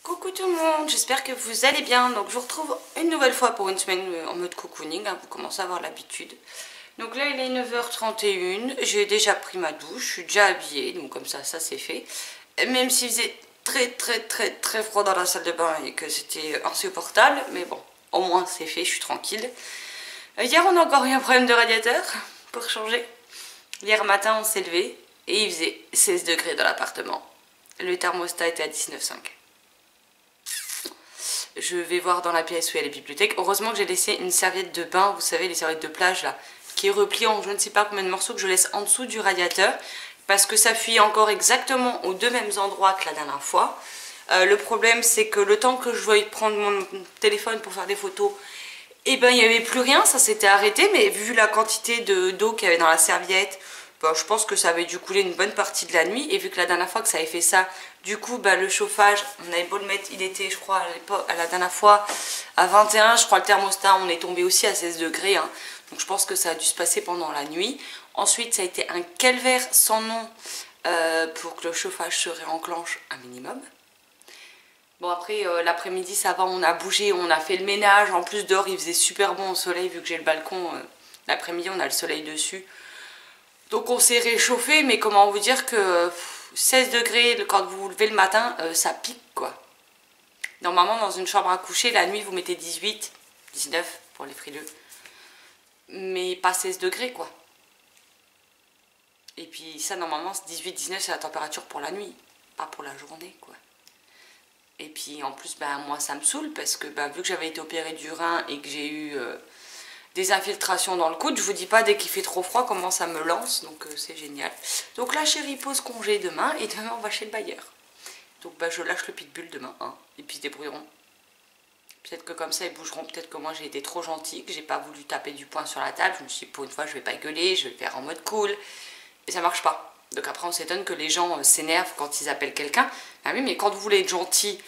Coucou tout le monde, j'espère que vous allez bien. Donc je vous retrouve une nouvelle fois pour une semaine en mode cocooning, hein, vous commencez à avoir l'habitude. Donc là il est 9h31, j'ai déjà pris ma douche, je suis déjà habillée, donc comme ça c'est fait. Même s'il faisait très froid dans la salle de bain et que c'était insupportable, mais bon, au moins c'est fait, je suis tranquille. Hier on a encore eu un problème de radiateur, pour changer. Hier matin on s'est levé et il faisait 16 degrés dans l'appartement. Le thermostat était à 19,5. Je vais voir dans la pièce où il y a les bibliothèques. Heureusement que j'ai laissé une serviette de bain, vous savez, les serviettes de plage là, qui est repliée en je ne sais pas combien de morceaux que je laisse en dessous du radiateur. Parce que ça fuit encore exactement aux deux mêmes endroits que la dernière fois. Le problème c'est que le temps que je veuille prendre mon téléphone pour faire des photos, et ben il n'y avait plus rien, ça s'était arrêté. Mais vu la quantité d'eau qu'il y avait dans la serviette, ben, je pense que ça avait dû couler une bonne partie de la nuit. Et vu que la dernière fois que ça avait fait ça, du coup ben, le chauffage, on avait beau le mettre, il était je crois à la dernière fois à 21, je crois le thermostat on est tombé aussi à 16 degrés. Hein. Donc je pense que ça a dû se passer pendant la nuit. Ensuite ça a été un calvaire sans nom pour que le chauffage se réenclenche un minimum. Bon après l'après-midi ça va, on a bougé, on a fait le ménage. En plus dehors il faisait super bon au soleil vu que j'ai le balcon. L'après-midi on a le soleil dessus. Donc on s'est réchauffé, mais comment vous dire que 16 degrés quand vous vous levez le matin, ça pique quoi. Normalement dans une chambre à coucher, la nuit vous mettez 18, 19 pour les frileux. Mais pas 16 degrés quoi. Et puis ça normalement 18, 19 c'est la température pour la nuit, pas pour la journée quoi. Et puis en plus ben, moi ça me saoule parce que ben, vu que j'avais été opérée du rein et que j'ai eu des infiltrations dans le coude, je vous dis pas dès qu'il fait trop froid comment ça me lance, donc c'est génial. Donc la chérie pose congé demain et demain on va chez le bailleur. Donc ben, je lâche le pitbull demain hein, et puis ils se débrouilleront. Peut-être que comme ça ils bougeront, peut-être que moi j'ai été trop gentille, que j'ai pas voulu taper du poing sur la table, je me suis dit pour une fois je vais pas gueuler, je vais le faire en mode cool, et ça marche pas. Donc après on s'étonne que les gens s'énervent quand ils appellent quelqu'un. Ah oui mais quand vous voulez être gentil,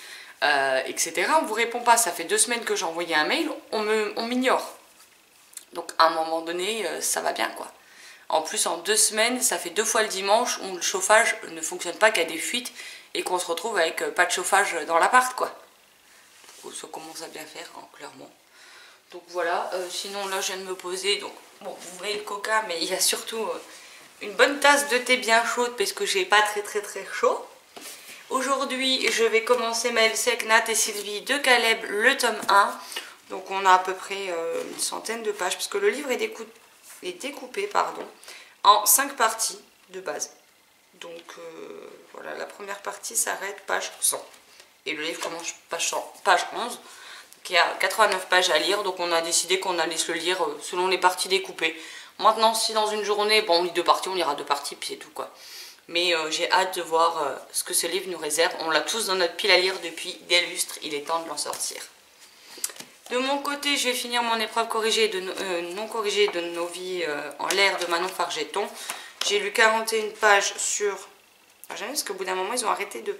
etc. on vous répond pas, ça fait 2 semaines que j'ai envoyé un mail, on m'ignore. Donc à un moment donné ça va bien quoi. En plus en 2 semaines ça fait 2 fois le dimanche où le chauffage ne fonctionne pas, qu'il y a des fuites et qu'on se retrouve avec pas de chauffage dans l'appart quoi. Donc, ça commence à bien faire hein, clairement. Donc voilà, sinon là je viens de me poser, donc bon vous voyez le coca mais il y a surtout une bonne tasse de thé bien chaude parce que j'ai pas très chaud. Aujourd'hui je vais commencer ma LC avec Nat et Sylvie de Caleb, le tome 1. Donc on a à peu près une centaine de pages, parce que le livre est découpé pardon, en 5 parties de base. Donc voilà, la première partie s'arrête page 100. Et le livre commence page 11. Donc il y a 89 pages à lire, donc on a décidé qu'on allait se le lire selon les parties découpées. Maintenant si dans une journée, bon on lit 2 parties, on lira 2 parties, puis c'est tout quoi. Mais j'ai hâte de voir ce que ce livre nous réserve. On l'a tous dans notre pile à lire depuis des lustres, il est temps de l'en sortir. De mon côté, je vais finir mon épreuve corrigée non corrigée de nos vies en l'air de Manon Fargeton. J'ai lu 41 pages sur... Ah, j'aime parce qu'au bout d'un moment, ils ont arrêté de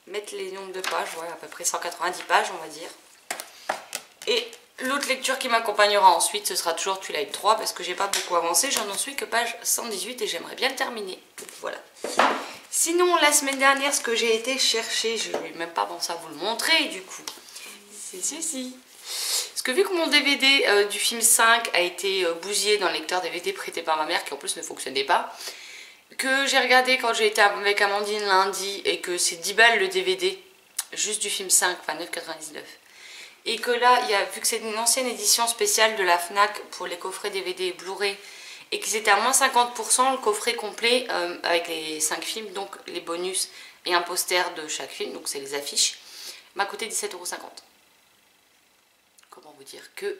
mettre les nombres de pages. Ouais, à peu près 190 pages, on va dire. Et l'autre lecture qui m'accompagnera ensuite, ce sera toujours Twilight 3 parce que j'ai pas beaucoup avancé. J'en suis que page 118 et j'aimerais bien le terminer. Donc, voilà. Sinon, la semaine dernière, ce que j'ai été chercher, je n'ai même pas pensé à vous le montrer du coup. C'est ceci. Parce que vu que mon DVD du film 5 a été bousillé dans le lecteur DVD prêté par ma mère, qui en plus ne fonctionnait pas, que j'ai regardé quand j'ai été avec Amandine lundi, et que c'est 10 balles le DVD, juste du film 5, enfin 9,99. Et que là, vu que c'est une ancienne édition spéciale de la FNAC pour les coffrets DVD et Blu-ray, et qu'ils étaient à moins 50%, le coffret complet avec les 5 films, donc les bonus et un poster de chaque film, donc c'est les affiches, m'a coûté 17,50 €. Comment vous dire que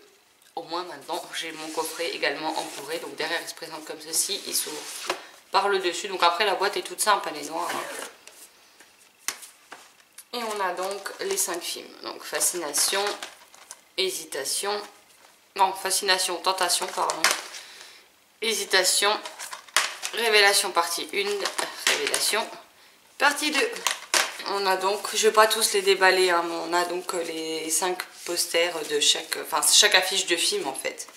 au moins maintenant j'ai mon coffret également empourré, donc derrière il se présente comme ceci, il s'ouvre par le dessus, donc après la boîte est toute simple, elle est noire. Et on a donc les 5 films, donc Fascination, Hésitation, non Fascination, Tentation pardon, Hésitation, Révélation partie 1, Révélation partie 2. On a donc, je ne vais pas tous les déballer, hein, mais on a donc les 5 posters de chaque affiche de film en fait.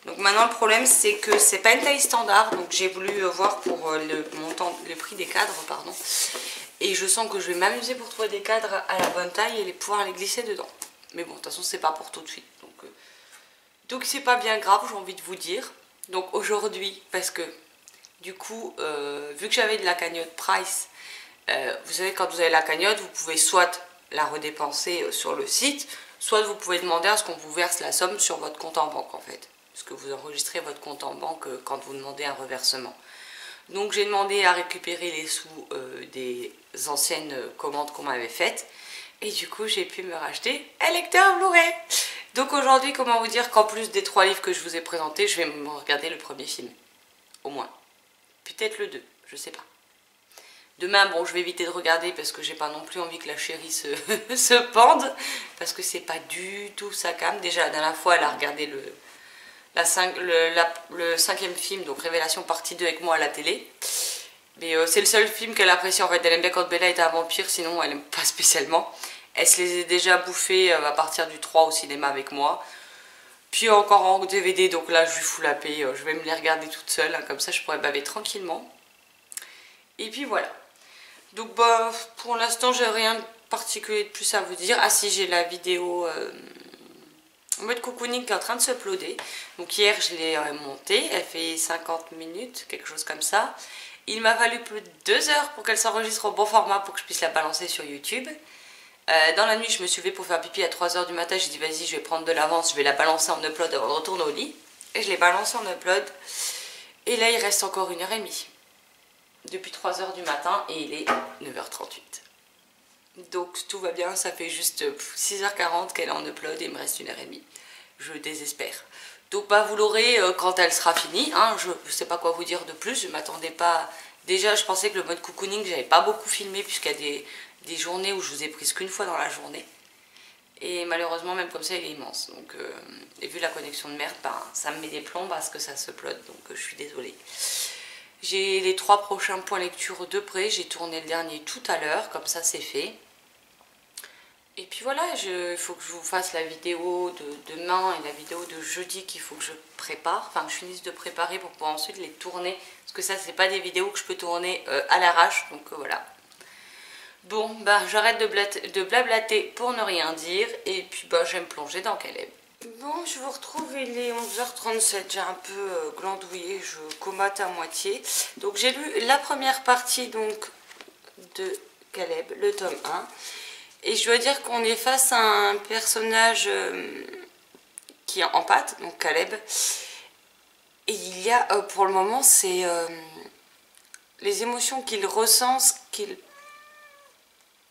Donc maintenant le problème c'est que c'est pas une taille standard, donc j'ai voulu voir pour le prix des cadres, pardon. Et je sens que je vais m'amuser pour trouver des cadres à la bonne taille et pouvoir les glisser dedans. Mais bon, de toute façon c'est pas pour tout de suite. Donc c'est pas bien grave, j'ai envie de vous dire. Donc aujourd'hui, parce que du coup, vu que j'avais de la cagnotte Price, vous savez quand vous avez la cagnotte, vous pouvez soit la redépenser sur le site, soit vous pouvez demander à ce qu'on vous verse la somme sur votre compte en banque en fait. Parce que vous enregistrez votre compte en banque quand vous demandez un reversement. Donc j'ai demandé à récupérer les sous des anciennes commandes qu'on m'avait faites. Et du coup j'ai pu me racheter un lecteur Blu-ray. Donc aujourd'hui, comment vous dire qu'en plus des 3 livres que je vous ai présentés, je vais me regarder le premier film. Au moins. Peut-être le 2, je sais pas. Demain, bon, je vais éviter de regarder parce que j'ai pas non plus envie que la chérie se pende. Parce que c'est pas du tout sa came. Déjà, la dernière fois, elle a regardé le 5e film, donc Révélation partie 2 avec moi à la télé. Mais c'est le seul film qu'elle apprécie en fait. Elle aime bien quand Bella est un vampire, sinon elle aime pas spécialement. Elle se les a déjà bouffés à partir du 3 au cinéma avec moi. Puis encore en DVD, donc là je lui fous la paix. Je vais me les regarder toute seule, hein, comme ça je pourrais baver tranquillement. Et puis voilà. Donc bah pour l'instant j'ai rien de particulier de plus à vous dire. Ah si, j'ai la vidéo en mode cocooning qui est en train de s'uploader. Donc hier je l'ai montée, elle fait 50 minutes, quelque chose comme ça. Il m'a fallu plus de 2 heures pour qu'elle s'enregistre au bon format pour que je puisse la balancer sur YouTube. Dans la nuit je me suis levée pour faire pipi à 3 h du matin, j'ai dit vas-y je vais prendre de l'avance, je vais la balancer en upload avant de retourner au lit. Et je l'ai balancée en upload. Et là il reste encore 1h30. Depuis 3 h du matin et il est 9h38. Donc tout va bien, ça fait juste 6h40 qu'elle est en upload et il me reste 1h30. Je désespère. Donc bah vous l'aurez quand elle sera finie, hein. Je ne sais pas quoi vous dire de plus, je m'attendais pas... Déjà je pensais que le mode cocooning j'avais pas beaucoup filmé puisqu'il y a des journées où je vous ai prise qu'une fois dans la journée. Et malheureusement même comme ça il est immense. Donc, et vu la connexion de merde, ben, ça me met des plombs parce que ça se upload, donc je suis désolée. J'ai les 3 prochains points lecture de près, j'ai tourné le dernier tout à l'heure, comme ça c'est fait. Et puis voilà, il faut que je vous fasse la vidéo de demain et la vidéo de jeudi qu'il faut que je prépare. Enfin, que je finisse de préparer pour pouvoir ensuite les tourner. Parce que ça, c'est pas des vidéos que je peux tourner à l'arrache. Donc voilà. Bon, bah j'arrête de blablater pour ne rien dire. Et puis bah je vais me plonger dans Caleb. Bon, je vous retrouve, il est 11h37. J'ai un peu glandouillé, je comate à moitié. Donc j'ai lu la première partie donc de Caleb, le tome 1. Et je dois dire qu'on est face à un personnage qui est en pâte, donc Caleb. Et il y a, pour le moment, c'est les émotions qu'il ressent, ce qu'il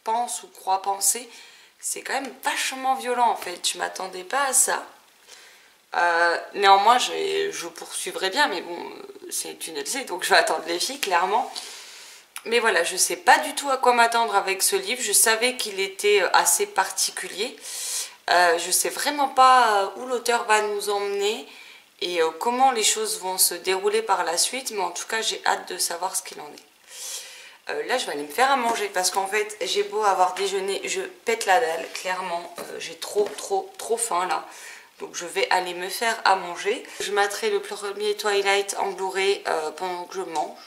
pense ou croit penser. C'est quand même vachement violent en fait. Je m'attendais pas à ça. Néanmoins, je poursuivrai bien, mais bon, c'est une LC, donc je vais attendre les filles, clairement. Mais voilà, je sais pas du tout à quoi m'attendre avec ce livre. Je savais qu'il était assez particulier. Je sais vraiment pas où l'auteur va nous emmener et comment les choses vont se dérouler par la suite. Mais en tout cas, j'ai hâte de savoir ce qu'il en est. Là, je vais aller me faire à manger parce qu'en fait, j'ai beau avoir déjeuné, je pète la dalle, clairement. J'ai trop faim là. Donc je vais aller me faire à manger. Je materai le premier Twilight en Blu-ray pendant que je mange.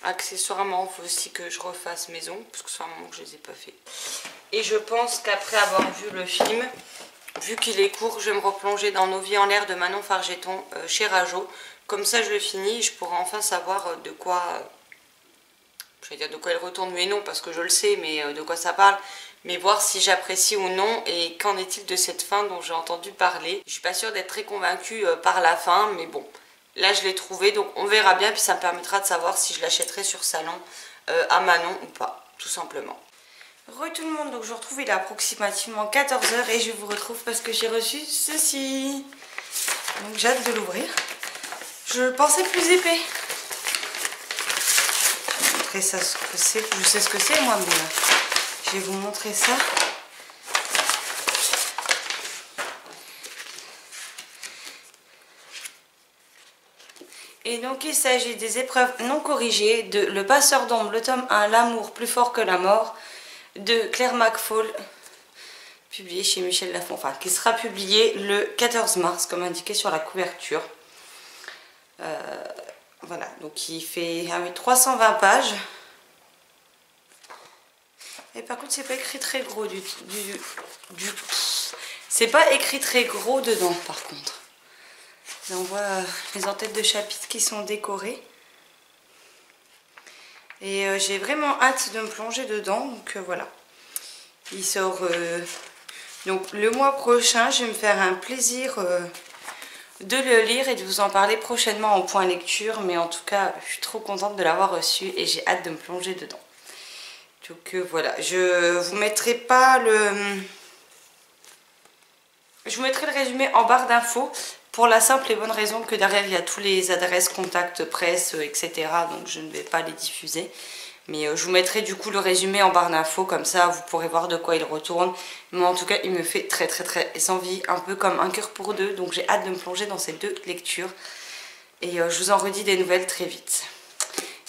Accessoirement, il faut aussi que je refasse mes ongles, parce que c'est un moment que je ne les ai pas fait. Et je pense qu'après avoir vu le film, vu qu'il est court, je vais me replonger dans Nos vies en l'air de Manon Fargeton chez Rajo. Comme ça, je le finis et je pourrai enfin savoir de quoi... je vais dire de quoi il retourne, mais non, parce que je le sais, mais de quoi ça parle. Mais voir si j'apprécie ou non, et qu'en est-il de cette fin dont j'ai entendu parler. Je suis pas sûre d'être très convaincue par la fin, mais bon... Là, je l'ai trouvé, donc on verra bien, puis ça me permettra de savoir si je l'achèterai sur Salon à Manon ou pas, tout simplement. Re tout le monde, donc je vous retrouve, il est approximativement 14 h et je vous retrouve parce que j'ai reçu ceci. Donc j'ai hâte de l'ouvrir. Je le pensais plus épais. Je vais vous montrer ça, ce que c'est. Je sais ce que c'est, moi, mais je vais vous montrer ça. Et donc il s'agit des épreuves non corrigées de Le Passeur d'ombre, le tome 1, L'amour plus fort que la mort, de Claire McFall, publié chez Michel Lafon, enfin qui sera publié le 14 mars comme indiqué sur la couverture. Voilà, donc il fait 320 pages. Et par contre, c'est pas écrit très gros c'est pas écrit très gros dedans, par contre. Et on voit les en-têtes de chapitres qui sont décorées. Et j'ai vraiment hâte de me plonger dedans. Donc voilà. Il sort... donc le mois prochain, je vais me faire un plaisir de le lire et de vous en parler prochainement en point lecture. Mais en tout cas, je suis trop contente de l'avoir reçu et j'ai hâte de me plonger dedans. Donc voilà, je vous mettrai pas le... Je vous mettrai le résumé en barre d'infos pour la simple et bonne raison que derrière il y a tous les adresses, contacts, presse, etc. Donc je ne vais pas les diffuser. Mais je vous mettrai du coup le résumé en barre d'infos, comme ça vous pourrez voir de quoi il retourne. Mais en tout cas il me fait très envie, un peu comme un cœur pour deux. Donc j'ai hâte de me plonger dans ces deux lectures. Et je vous en redis des nouvelles très vite.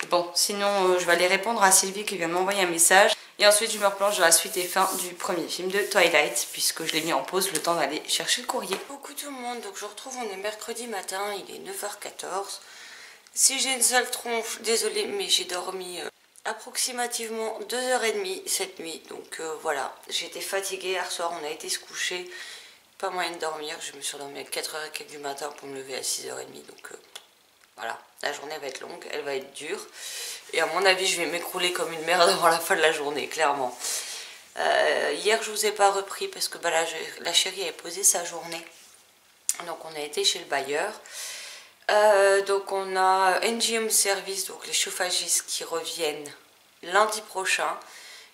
Bon, sinon je vais aller répondre à Sylvie qui vient m'envoyer un message. Et ensuite je me replonge dans la suite et fin du premier film de Twilight, puisque je l'ai mis en pause le temps d'aller chercher le courrier. Coucou tout le monde, donc je vous retrouve, on est mercredi matin, il est 9h14. Si j'ai une sale tronche, désolée, mais j'ai dormi approximativement 2h30 cette nuit. Donc voilà, j'étais fatiguée hier soir, on a été se coucher, pas moyen de dormir. Je me suis endormie à 4h du matin pour me lever à 6h30, donc voilà, la journée va être longue, elle va être dure. Et à mon avis, je vais m'écrouler comme une merde avant la fin de la journée, clairement. Hier, je vous ai pas repris parce que bah, la chérie avait posé sa journée. Donc, on a été chez le bailleur. Donc, on a NG Home Service, donc les chauffagistes qui reviennent lundi prochain,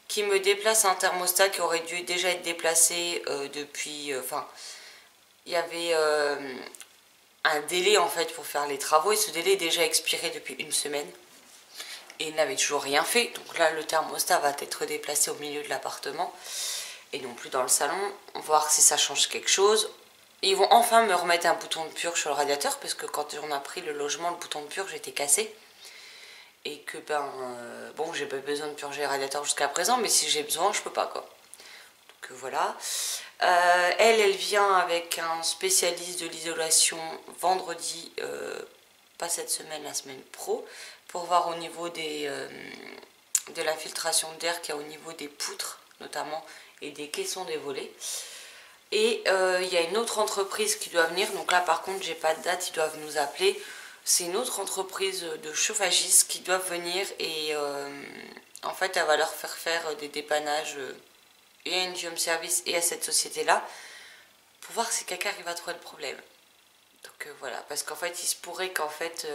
qui me déplacent un thermostat qui aurait dû déjà être déplacé depuis... Enfin, il y avait un délai en fait pour faire les travaux et ce délai est déjà expiré depuis une semaine. Et il n'avait toujours rien fait, donc là le thermostat va être déplacé au milieu de l'appartement et non plus dans le salon, voir si ça change quelque chose. Ils vont enfin me remettre un bouton de purge sur le radiateur, parce que quand on a pris le logement, le bouton de purge était cassé. Et que bon, j'ai pas besoin de purger le radiateur jusqu'à présent, mais si j'ai besoin, je peux pas quoi. Donc voilà. Elle vient avec un spécialiste de l'isolation vendredi, pas cette semaine, la semaine pro, pour voir au niveau de la filtration d'air qu'il y a au niveau des poutres notamment et des caissons des volets. Et il y a une autre entreprise qui doit venir, donc là par contre j'ai pas de date, ils doivent nous appeler. C'est une autre entreprise de chauffagistes qui doivent venir et en fait elle va leur faire des dépannages et à NG Home Service et à cette société là pour voir si quelqu'un arrive à trouver le problème. Donc voilà, parce qu'en fait il se pourrait qu'en fait...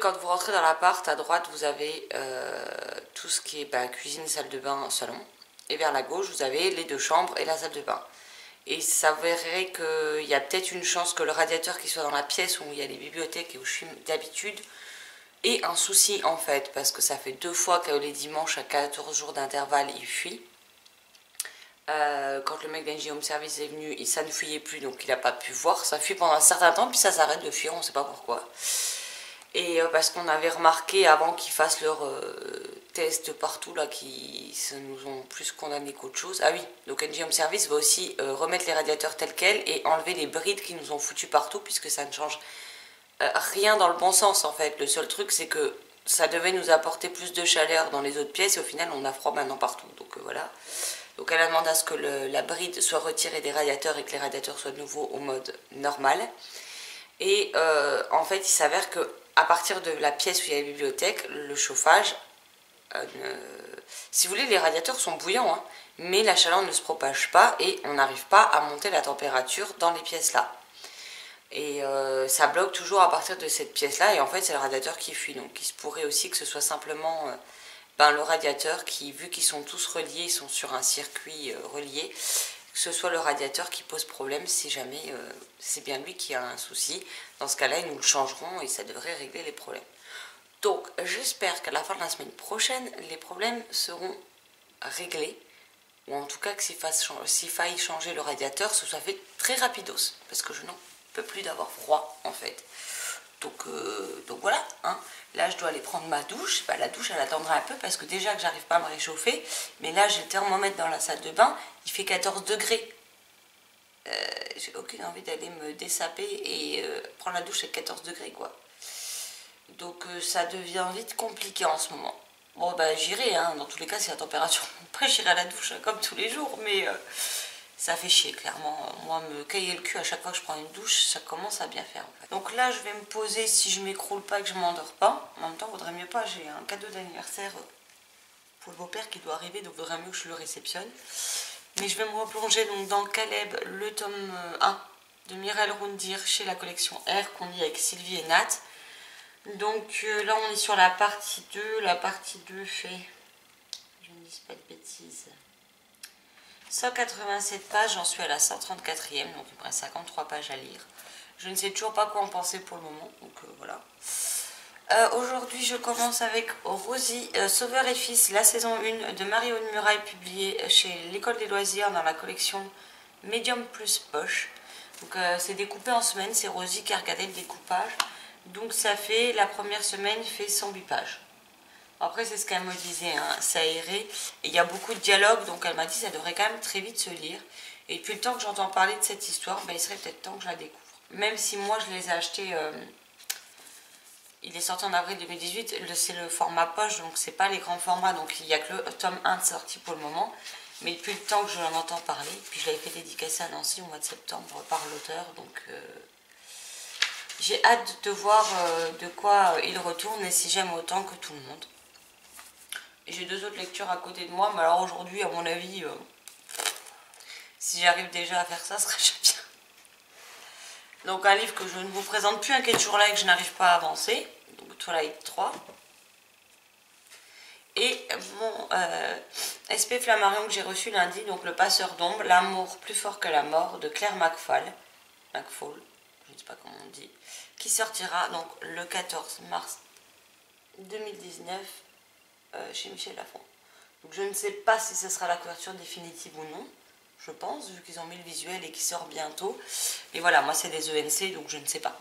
quand vous rentrez dans l'appart, à droite, vous avez tout ce qui est cuisine, salle de bain, salon. Et vers la gauche, vous avez les deux chambres et la salle de bain. Et ça verrait qu'il y a peut-être une chance que le radiateur qui soit dans la pièce où il y a les bibliothèques et où je suis d'habitude ait un souci en fait. Parce que ça fait 2 fois que les dimanches à 14 jours d'intervalle, il fuit. Quand le mec d'NG Home Service est venu, ça ne fuyait plus, donc il n'a pas pu voir. Ça fuit pendant un certain temps, puis ça s'arrête de fuir, on ne sait pas pourquoi. Et parce qu'on avait remarqué avant qu'ils fassent leur test partout, là, qui nous ont plus condamné qu'autre chose. Ah oui, donc NG Home Service va aussi remettre les radiateurs tels quels et enlever les brides qui nous ont foutus partout, puisque ça ne change rien dans le bon sens en fait. Le seul truc, c'est que ça devait nous apporter plus de chaleur dans les autres pièces et au final, on a froid maintenant partout. Donc voilà. Donc elle a demandé à ce que la bride soit retirée des radiateurs et que les radiateurs soient de nouveau au mode normal. Et en fait, il s'avère que à partir de la pièce où il y a la bibliothèque, le chauffage, si vous voulez, les radiateurs sont bouillants, hein, mais la chaleur ne se propage pas et on n'arrive pas à monter la température dans les pièces là. Et ça bloque toujours à partir de cette pièce là et en fait c'est le radiateur qui fuit. Donc il se pourrait aussi que ce soit simplement le radiateur qui, vu qu'ils sont tous reliés, ils sont sur un circuit relié, que ce soit le radiateur qui pose problème si jamais c'est bien lui qui a un souci. Dans ce cas-là, ils nous le changeront et ça devrait régler les problèmes. Donc, j'espère qu'à la fin de la semaine prochaine, les problèmes seront réglés. Ou en tout cas que s'il faille changer le radiateur, ce soit fait très rapidos. Parce que je n'en peux plus d'avoir froid, en fait. Donc voilà, hein. Là je dois aller prendre ma douche. La douche elle attendra un peu parce que déjà que j'arrive pas à me réchauffer. Mais là j'ai le thermomètre dans la salle de bain, il fait 14 degrés. j'ai aucune envie d'aller me dessaper et prendre la douche à 14 degrés quoi. Donc ça devient vite compliqué en ce moment. Bon bah j'irai, hein, dans tous les cas si la température monte pas, j'irai à la douche hein, comme tous les jours, mais ça fait chier clairement. Moi me cailler le cul à chaque fois que je prends une douche, ça commence à bien faire en fait. Donc là je vais me poser si je m'écroule pas, que je m'endors pas. En même temps vaudrait mieux pas, j'ai un cadeau d'anniversaire pour le beau-père qui doit arriver, donc vaudrait mieux que je le réceptionne. Mais je vais me replonger donc dans Caleb, le tome 1 de Mireille Rundir chez la collection R qu'on lit avec Sylvie et Nat. Donc là on est sur la partie 2. La partie 2 fait, je ne dis pas de bêtises, 187 pages, j'en suis à la 134e, donc il me reste 53 pages à lire. Je ne sais toujours pas quoi en penser pour le moment, donc voilà. Aujourd'hui je commence avec Rosie, Sauveur et Fils, la saison 1 de Marie-Aude Muraille, publiée chez l'École des loisirs dans la collection Medium plus Poche. Donc c'est découpé en semaines, c'est Rosie qui a regardé le découpage. Donc ça fait, la première semaine fait 108 pages. Après c'est ce qu'elle me disait, hein, ça irait. Et il y a beaucoup de dialogues, donc elle m'a dit ça devrait quand même très vite se lire. Et depuis le temps que j'entends parler de cette histoire, ben, il serait peut-être temps que je la découvre. Même si moi je les ai achetés... il est sorti en avril 2018, c'est le format poche, donc c'est pas les grands formats, donc il n'y a que le tome 1 de sortie pour le moment. Mais depuis le temps que je l'en entends parler, puis je l'avais fait dédicacer à Nancy au mois de septembre par l'auteur, donc j'ai hâte de voir de quoi il retourne et si j'aime autant que tout le monde. J'ai 2 autres lectures à côté de moi, mais alors aujourd'hui, à mon avis, si j'arrive déjà à faire ça, ce serait déjà bien. Donc un livre que je ne vous présente plus, un qui est toujours là et que je n'arrive pas à avancer, donc Twilight 3. Et mon SP Flammarion que j'ai reçu lundi, donc Le Passeur d'ombre, l'amour plus fort que la mort de Claire McFall, je ne sais pas comment on dit, qui sortira donc le 14 mars 2019 chez Michel Lafon. Donc je ne sais pas si ce sera la couverture définitive ou non. Je pense, vu qu'ils ont mis le visuel et qu'il sort bientôt. Et voilà, moi c'est des ENC, donc je ne sais pas.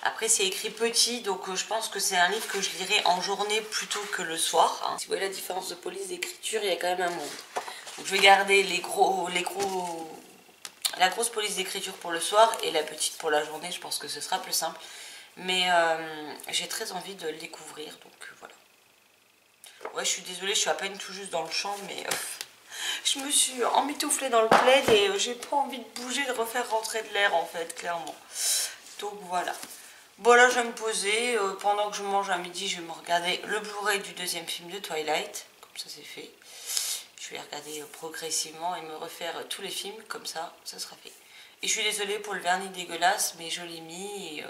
Après c'est écrit petit, donc je pense que c'est un livre que je lirai en journée plutôt que le soir. Hein. Si vous voyez la différence de police d'écriture, il y a quand même un monde. Donc je vais garder la grosse police d'écriture pour le soir et la petite pour la journée, je pense que ce sera plus simple. Mais j'ai très envie de le découvrir, donc voilà. Ouais, je suis désolée, je suis à peine tout juste dans le champ, mais... je me suis emmitouflée dans le plaid et j'ai pas envie de bouger, de refaire rentrer de l'air en fait, clairement. Donc voilà. Bon là je vais me poser, pendant que je mange à midi, je vais me regarder le Blu-ray du 2e film de Twilight, comme ça c'est fait. Je vais regarder progressivement et me refaire tous les films, comme ça sera fait. Et je suis désolée pour le vernis dégueulasse, mais je l'ai mis et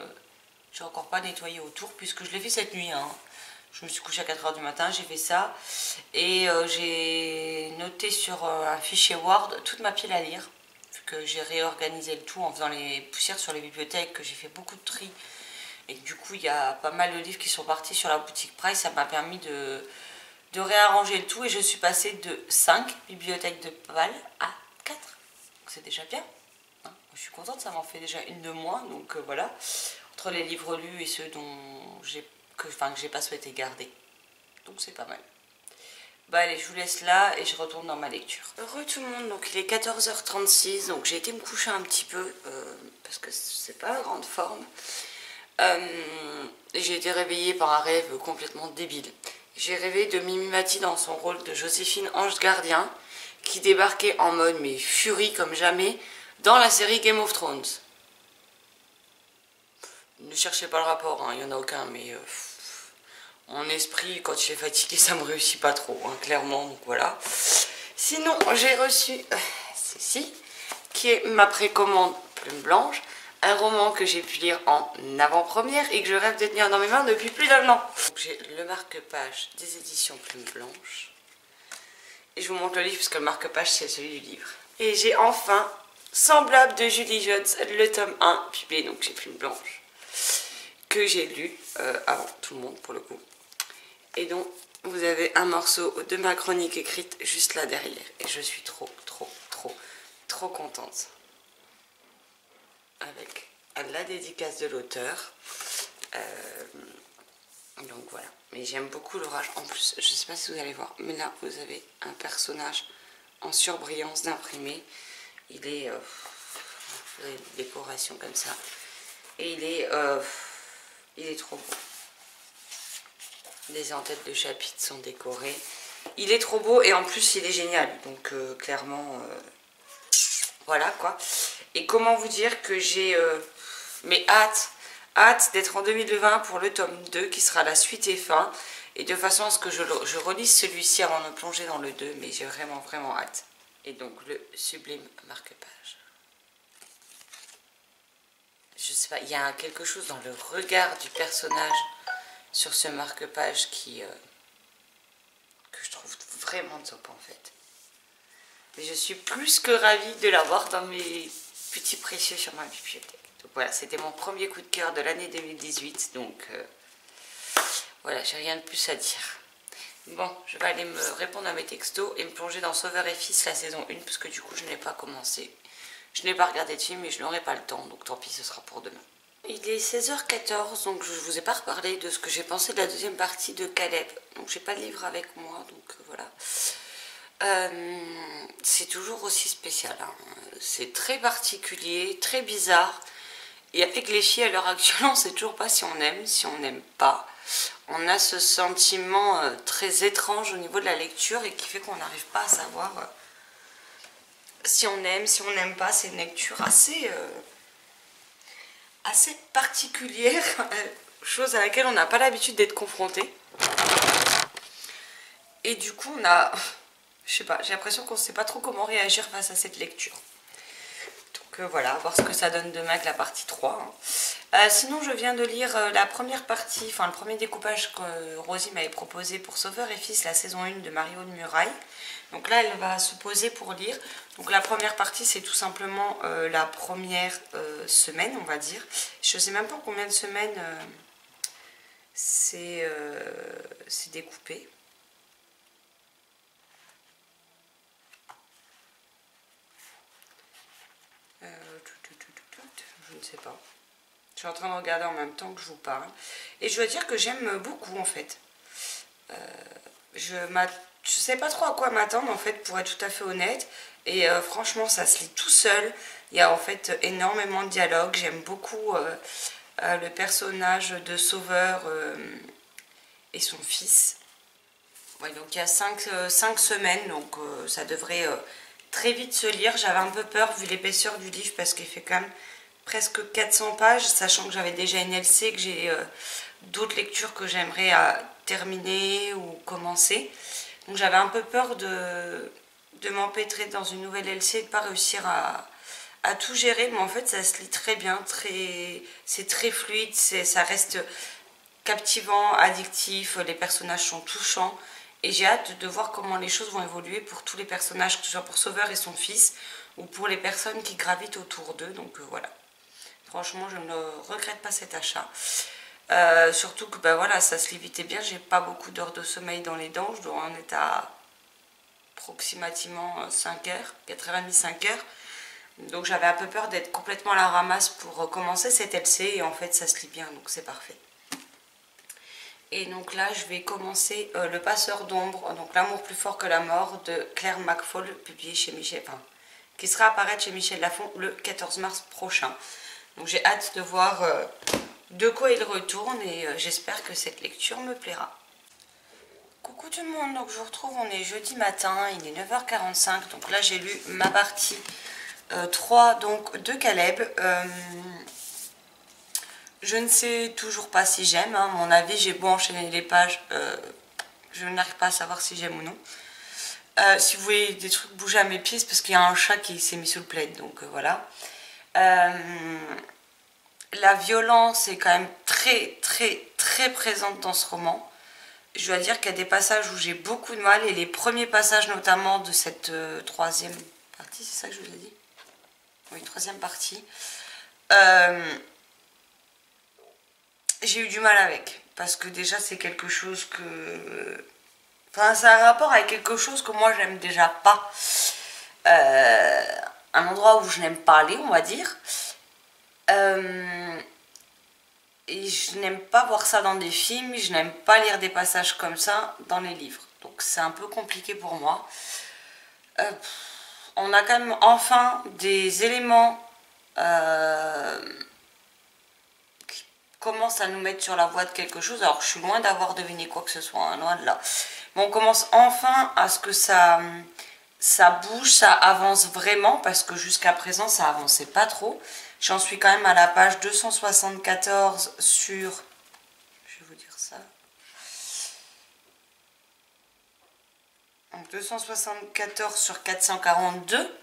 j'ai encore pas nettoyé autour, puisque je l'ai fait cette nuit, hein. Je me suis couchée à 4 h du matin, j'ai fait ça. Et j'ai noté sur un fichier Word toute ma pile à lire. Vu que j'ai réorganisé le tout en faisant les poussières sur les bibliothèques, que j'ai fait beaucoup de tri. Et du coup, il y a pas mal de livres qui sont partis sur la boutique Price. Ça m'a permis de réarranger le tout. Et je suis passée de 5 bibliothèques de Pâle à 4. Donc c'est déjà bien. Hein, je suis contente, ça m'en fait déjà une de moins. Donc voilà. Entre les livres lus et ceux que j'ai pas souhaité garder. Donc c'est pas mal. Bah allez, je vous laisse là et je retourne dans ma lecture. Heureux tout le monde, donc il est 14 h 36, donc j'ai été me coucher un petit peu parce que c'est pas la grande forme. J'ai été réveillée par un rêve complètement débile. J'ai rêvé de Mimi Mati dans son rôle de Joséphine Ange Gardien qui débarquait en mode mais furie comme jamais dans la série Game of Thrones. Ne cherchez pas le rapport, hein, il n'y en a aucun, mais mon esprit, quand il est fatigué, ça me réussit pas trop, hein, clairement, donc voilà. Sinon, j'ai reçu ceci, qui est ma précommande Plume Blanche, un roman que j'ai pu lire en avant-première et que je rêve de tenir dans mes mains depuis plus d'1 an. J'ai le marque-page des éditions Plume Blanche, et je vous montre le livre, parce que le marque-page, c'est celui du livre. Et j'ai enfin Semblable de Julie Jones, le tome 1, publié donc chez Plume Blanche, que j'ai lu avant tout le monde pour le coup. Et donc vous avez un morceau de ma chronique écrite juste là derrière. Et je suis trop contente. Avec la dédicace de l'auteur. Donc voilà. Mais j'aime beaucoup l'orage. En plus, je sais pas si vous allez voir, mais là vous avez un personnage en surbrillance d'imprimé. Il est... une décoration comme ça. Et il est trop beau. Les en-têtes de chapitre sont décorées. Il est trop beau et en plus il est génial. Donc clairement, voilà quoi. Et comment vous dire que j'ai mais hâte d'être en 2020 pour le tome 2 qui sera la suite et fin. Et de façon à ce que je relise celui-ci avant de me plonger dans le 2. Mais j'ai vraiment hâte. Et donc le sublime marque-page. Je sais pas, il y a quelque chose dans le regard du personnage sur ce marque-page que je trouve vraiment top en fait. Mais je suis plus que ravie de l'avoir dans mes petits précieux sur ma bibliothèque. Donc voilà, c'était mon premier coup de cœur de l'année 2018. Donc voilà, j'ai rien de plus à dire. Bon, je vais aller me répondre à mes textos et me plonger dans Sauveur et Fils la saison 1 parce que du coup je n'ai pas commencé. Je n'ai pas regardé de film et je n'aurai pas le temps, donc tant pis, ce sera pour demain. Il est 16h14, donc je ne vous ai pas reparlé de ce que j'ai pensé de la deuxième partie de Caleb. Donc j'ai pas de livre avec moi, donc voilà. C'est toujours aussi spécial, hein. C'est très particulier, très bizarre. Et avec les filles à l'heure actuelle, on ne sait toujours pas si on aime, si on n'aime pas. On a ce sentiment très étrange au niveau de la lecture et qui fait qu'on n'arrive pas à savoir si on aime, si on n'aime pas. C'est une lecture assez particulière, chose à laquelle on n'a pas l'habitude d'être confronté. Et du coup, je sais pas, j'ai l'impression qu'on ne sait pas trop comment réagir face à cette lecture. Donc voilà, voir ce que ça donne demain avec la partie 3. Sinon, je viens de lire la première partie, enfin le premier découpage que Rosie m'avait proposé pour Sauveur et Fils, la saison 1 de Mario de Muraille. Donc là, elle va se poser pour lire. Donc la première partie, c'est tout simplement la première semaine, on va dire. Je ne sais même pas combien de semaines c'est découpé. Je ne sais pas. Je suis en train de regarder en même temps que je vous parle. Et je dois dire que j'aime beaucoup en fait. Je sais pas trop à quoi m'attendre en fait, pour être tout à fait honnête. Et franchement, ça se lit tout seul. Il y a en fait énormément de dialogue. J'aime beaucoup le personnage de Sauveur et son fils. Ouais, donc il y a 5 semaines, donc ça devrait très vite se lire. J'avais un peu peur vu l'épaisseur du livre parce qu'il fait quand même presque 400 pages, sachant que j'avais déjà une LC, que j'ai d'autres lectures que j'aimerais terminer ou commencer. Donc j'avais un peu peur de m'empêtrer dans une nouvelle LC et de ne pas réussir à tout gérer, mais en fait ça se lit très bien, c'est très fluide, ça reste captivant, addictif, les personnages sont touchants. Et j'ai hâte de voir comment les choses vont évoluer pour tous les personnages, que ce soit pour Sauveur et son fils, ou pour les personnes qui gravitent autour d'eux. Donc voilà. Franchement, je ne regrette pas cet achat. Surtout que ben voilà, ça se lit vite et bien. J'ai pas beaucoup d'heures de sommeil dans les dents. Je dois en être à approximativement 5 heures, 4h30, 5 heures. Donc j'avais un peu peur d'être complètement à la ramasse pour commencer cette LC. Et en fait, ça se lit bien, donc c'est parfait. Et donc là, je vais commencer Le Passeur d'ombre, donc L'amour plus fort que la mort de Claire McFall, publié chez Michel, enfin, qui sera apparaître chez Michel Lafon le 14 mars prochain. Donc j'ai hâte de voir de quoi il retourne et j'espère que cette lecture me plaira. Coucou tout le monde, donc je vous retrouve, on est jeudi matin, il est 9h45, donc là j'ai lu ma partie 3 donc, de Caleb. Je ne sais toujours pas si j'aime, hein. À mon avis, j'ai beau enchaîner les pages, je n'arrive pas à savoir si j'aime ou non. Si vous voyez des trucs bouger à mes pieds, c'est parce qu'il y a un chat qui s'est mis sous le plaid, donc voilà. La violence est quand même très présente dans ce roman. Je dois dire qu'il y a des passages où j'ai beaucoup de mal, et les premiers passages notamment de cette troisième partie, c'est ça que je vous ai dit? Oui, troisième partie. J'ai eu du mal avec, parce que déjà c'est quelque chose que... Enfin, c'est un rapport avec quelque chose que moi j'aime déjà pas. Un endroit où je n'aime pas aller, on va dire. Et je n'aime pas voir ça dans des films, je n'aime pas lire des passages comme ça dans les livres. Donc c'est un peu compliqué pour moi. on a quand même enfin des éléments qui commencent à nous mettre sur la voie de quelque chose. Alors je suis loin d'avoir deviné quoi que ce soit, hein, loin de là. Mais on commence enfin à ce que ça bouge, ça avance vraiment, parce que jusqu'à présent ça avançait pas trop. J'en suis quand même à la page 274 sur... Je vais vous dire ça. Donc 274 sur 442.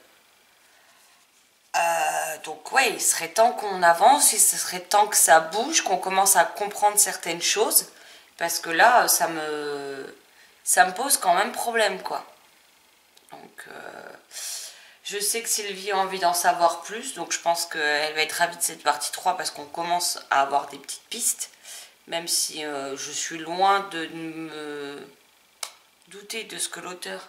Donc ouais, il serait temps qu'on avance, il serait temps que ça bouge, qu'on commence à comprendre certaines choses. Parce que là, ça me pose quand même problème, quoi. Donc, je sais que Sylvie a envie d'en savoir plus, donc je pense qu'elle va être ravie de cette partie 3 parce qu'on commence à avoir des petites pistes. Même si je suis loin de me douter de ce que l'auteur...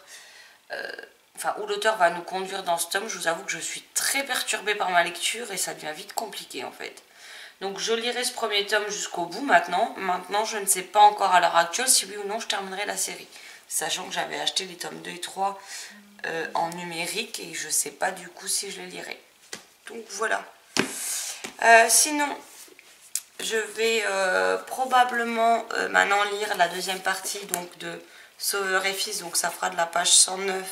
Enfin, où l'auteur va nous conduire dans ce tome. Je vous avoue que je suis très perturbée par ma lecture et ça devient vite compliqué en fait. Donc je lirai ce premier tome jusqu'au bout maintenant. Maintenant, je ne sais pas encore à l'heure actuelle si oui ou non je terminerai la série. Sachant que j'avais acheté les tomes 2 et 3 en numérique et je ne sais pas du coup si je les lirai. Donc voilà. Sinon, je vais probablement maintenant lire la deuxième partie donc, de Sauveur et Fils. Donc ça fera de la page 109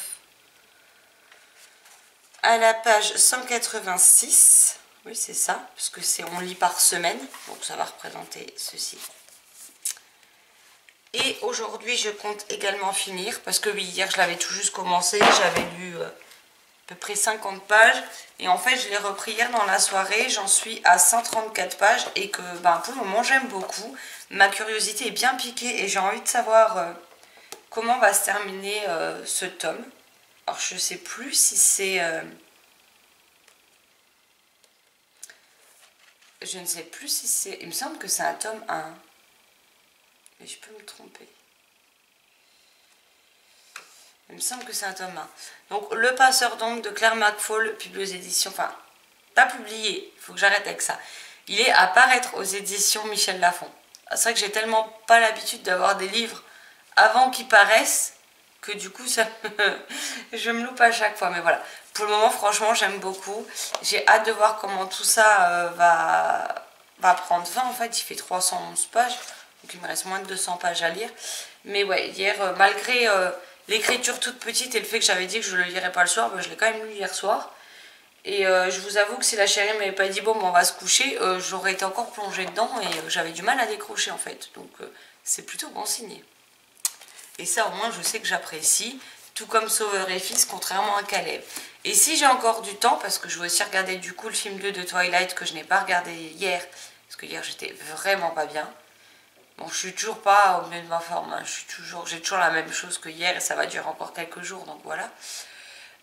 à la page 186. Oui, c'est ça, parce que on lit par semaine, donc ça va représenter ceci. Et aujourd'hui, je compte également finir, parce que oui, hier, je l'avais tout juste commencé, j'avais lu à peu près 50 pages, et en fait, je l'ai repris hier dans la soirée, j'en suis à 134 pages, et que pour le moment, j'aime beaucoup. Ma curiosité est bien piquée, et j'ai envie de savoir comment va se terminer ce tome. Alors, je ne sais plus si c'est... Je ne sais plus si c'est... Il me semble que c'est un tome 1. Mais je peux me tromper. Il me semble que c'est un tome 1. Donc, Le Passeur d'ombre de Claire McFall, publié aux éditions... Enfin, pas publié. Il faut que j'arrête avec ça. Il est à paraître aux éditions Michel Lafon. C'est vrai que j'ai tellement pas l'habitude d'avoir des livres avant qu'ils paraissent que du coup, ça je me loupe à chaque fois. Mais voilà. Pour le moment, franchement, j'aime beaucoup. J'ai hâte de voir comment tout ça va prendre fin. En fait, il fait 311 pages. Donc, il me reste moins de 200 pages à lire. Mais ouais, hier, malgré l'écriture toute petite et le fait que j'avais dit que je ne le lirais pas le soir, je l'ai quand même lu hier soir. Et je vous avoue que si la chérie m'avait pas dit bon, on va se coucher, j'aurais été encore plongée dedans et j'avais du mal à décrocher en fait. Donc, c'est plutôt bon signe. Et ça, au moins, je sais que j'apprécie. Tout comme Sauveur et Fils, contrairement à Caleb. Et si j'ai encore du temps, parce que je vais aussi regarder du coup le film 2 de Twilight que je n'ai pas regardé hier, parce que hier j'étais vraiment pas bien. Bon, je suis toujours pas au mieux de ma forme, hein. J'ai toujours la même chose que hier et ça va durer encore quelques jours, donc voilà.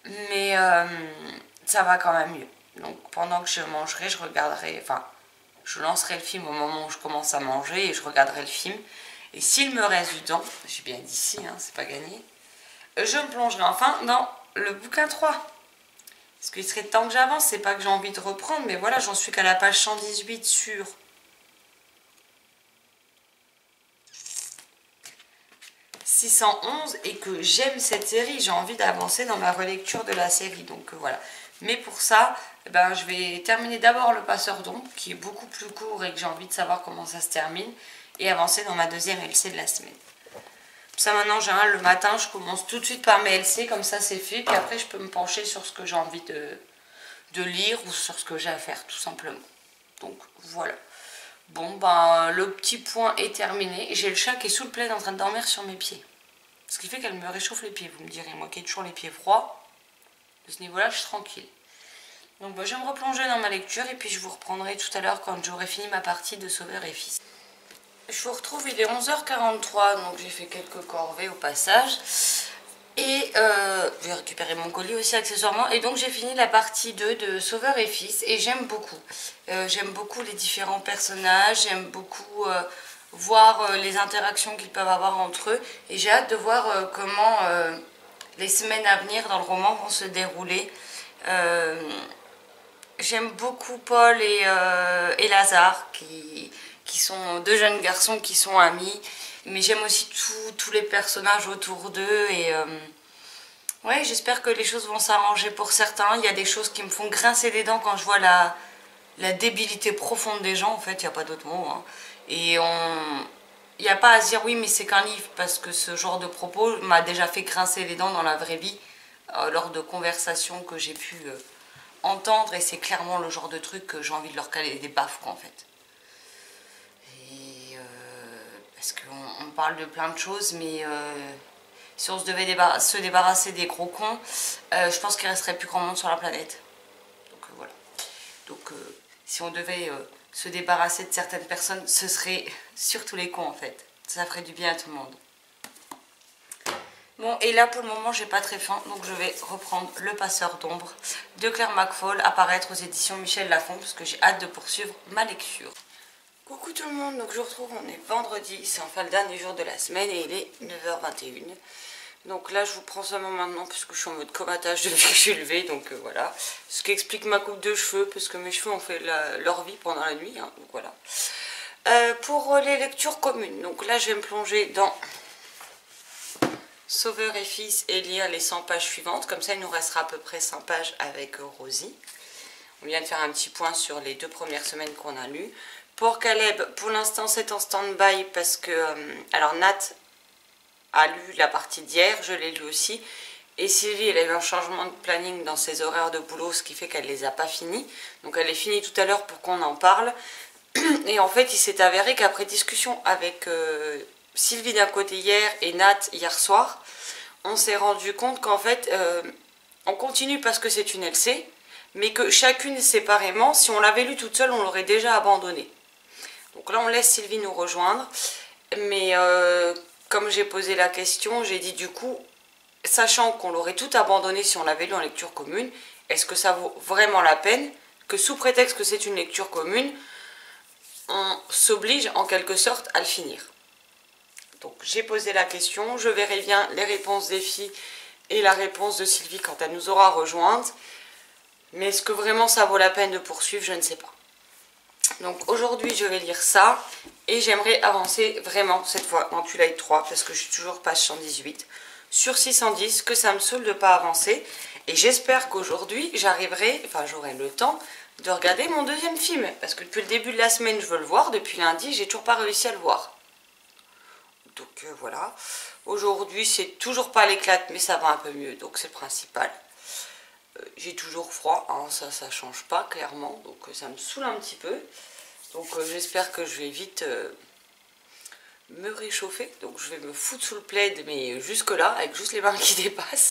Mais ça va quand même mieux. Donc pendant que je mangerai, je regarderai, enfin, je lancerai le film au moment où je commence à manger et je regarderai le film. Et s'il me reste du temps, j'ai bien dit si, hein, c'est pas gagné, je me plongerai enfin dans le bouquin 3. Parce qu'il serait temps que j'avance, c'est pas que j'ai envie de reprendre, mais voilà, j'en suis qu'à la page 118 sur 611 et que j'aime cette série, j'ai envie d'avancer dans ma relecture de la série, donc voilà. Mais pour ça, je vais terminer d'abord Le Passeur d'ombre, qui est beaucoup plus court et que j'ai envie de savoir comment ça se termine, et avancer dans ma deuxième LC de la semaine. Ça maintenant, le matin, je commence tout de suite par mes LC, comme ça c'est fait, puis après je peux me pencher sur ce que j'ai envie de lire ou sur ce que j'ai à faire, tout simplement. Donc voilà. Bon, le petit point est terminé. J'ai le chat qui est sous le plaid en train de dormir sur mes pieds. Ce qui fait qu'elle me réchauffe les pieds, vous me direz. Moi qui ai toujours les pieds froids, de ce niveau-là, je suis tranquille. Donc je vais me replonger dans ma lecture et puis je vous reprendrai tout à l'heure quand j'aurai fini ma partie de Sauveur et Fils. Je vous retrouve, il est 11h43, donc j'ai fait quelques corvées au passage. Et j'ai récupéré mon colis aussi accessoirement. Et donc j'ai fini la partie 2 de Sauveur et Fils. Et j'aime beaucoup. J'aime beaucoup les différents personnages. J'aime beaucoup voir les interactions qu'ils peuvent avoir entre eux. Et j'ai hâte de voir comment les semaines à venir dans le roman vont se dérouler. J'aime beaucoup Paul et Lazare qui sont deux jeunes garçons qui sont amis, mais j'aime aussi tous les personnages autour d'eux Ouais, j'espère que les choses vont s'arranger pour certains. Il y a des choses qui me font grincer des dents quand je vois la débilité profonde des gens, en fait, il n'y a pas d'autre mot. Hein. Et il n'y a pas à se dire oui, mais c'est qu'un livre, parce que ce genre de propos m'a déjà fait grincer les dents dans la vraie vie, lors de conversations que j'ai pu entendre, et c'est clairement le genre de truc que j'ai envie de leur caler des baffes, quoi, en fait. Et parce qu'on parle de plein de choses, mais si on se devait se débarrasser des gros cons, je pense qu'il resterait plus grand monde sur la planète. Donc voilà. Donc si on devait se débarrasser de certaines personnes, ce serait surtout les cons en fait. Ça ferait du bien à tout le monde. Bon, et là pour le moment j'ai pas très faim, donc je vais reprendre Le Passeur d'ombre de Claire McFall, apparaître aux éditions Michel Lafon, parce que j'ai hâte de poursuivre ma lecture. Coucou tout le monde, donc je vous retrouve, on est vendredi, c'est enfin le dernier jour de la semaine et il est 9h21. Donc là je vous prends seulement maintenant puisque je suis en mode comatage depuis que je suis levée, donc voilà. Ce qui explique ma coupe de cheveux, parce que mes cheveux ont fait leur vie pendant la nuit, hein, donc voilà. Pour les lectures communes, donc là je vais me plonger dans Sauveur et Fils et lire les 100 pages suivantes, comme ça il nous restera à peu près 100 pages avec Rosie. On vient de faire un petit point sur les 2 premières semaines qu'on a lues. Pour Caleb, pour l'instant c'est en stand-by parce que, alors Nat a lu la partie d'hier, je l'ai lu aussi. Et Sylvie, elle a eu un changement de planning dans ses horaires de boulot, ce qui fait qu'elle ne les a pas finis. Donc elle est finie tout à l'heure pour qu'on en parle. Et en fait, il s'est avéré qu'après discussion avec Sylvie d'un côté hier et Nat hier soir, on s'est rendu compte qu'en fait, on continue parce que c'est une LC, mais que chacune séparément, si on l'avait lu toute seule, on l'aurait déjà abandonnée. Donc là, on laisse Sylvie nous rejoindre. Mais comme j'ai posé la question, j'ai dit du coup, sachant qu'on l'aurait tout abandonné si on l'avait lu en lecture commune, est-ce que ça vaut vraiment la peine que sous prétexte que c'est une lecture commune, on s'oblige en quelque sorte à le finir? Donc j'ai posé la question, je verrai bien les réponses des filles et la réponse de Sylvie quand elle nous aura rejointes. Mais est-ce que vraiment ça vaut la peine de poursuivre? Je ne sais pas. Donc aujourd'hui je vais lire ça et j'aimerais avancer vraiment cette fois dans Twilight 3 parce que je suis toujours page 118 sur 610, que ça me saoule de ne pas avancer, et j'espère qu'aujourd'hui j'arriverai, enfin j'aurai le temps de regarder mon deuxième film parce que depuis le début de la semaine je veux le voir, depuis lundi j'ai toujours pas réussi à le voir. Donc voilà, aujourd'hui c'est toujours pas l'éclate mais ça va un peu mieux, donc c'est le principal. J'ai toujours froid, hein, ça change pas clairement, donc ça me saoule un petit peu. Donc j'espère que je vais vite me réchauffer. Donc je vais me foutre sous le plaid, mais jusque là, avec juste les mains qui dépassent.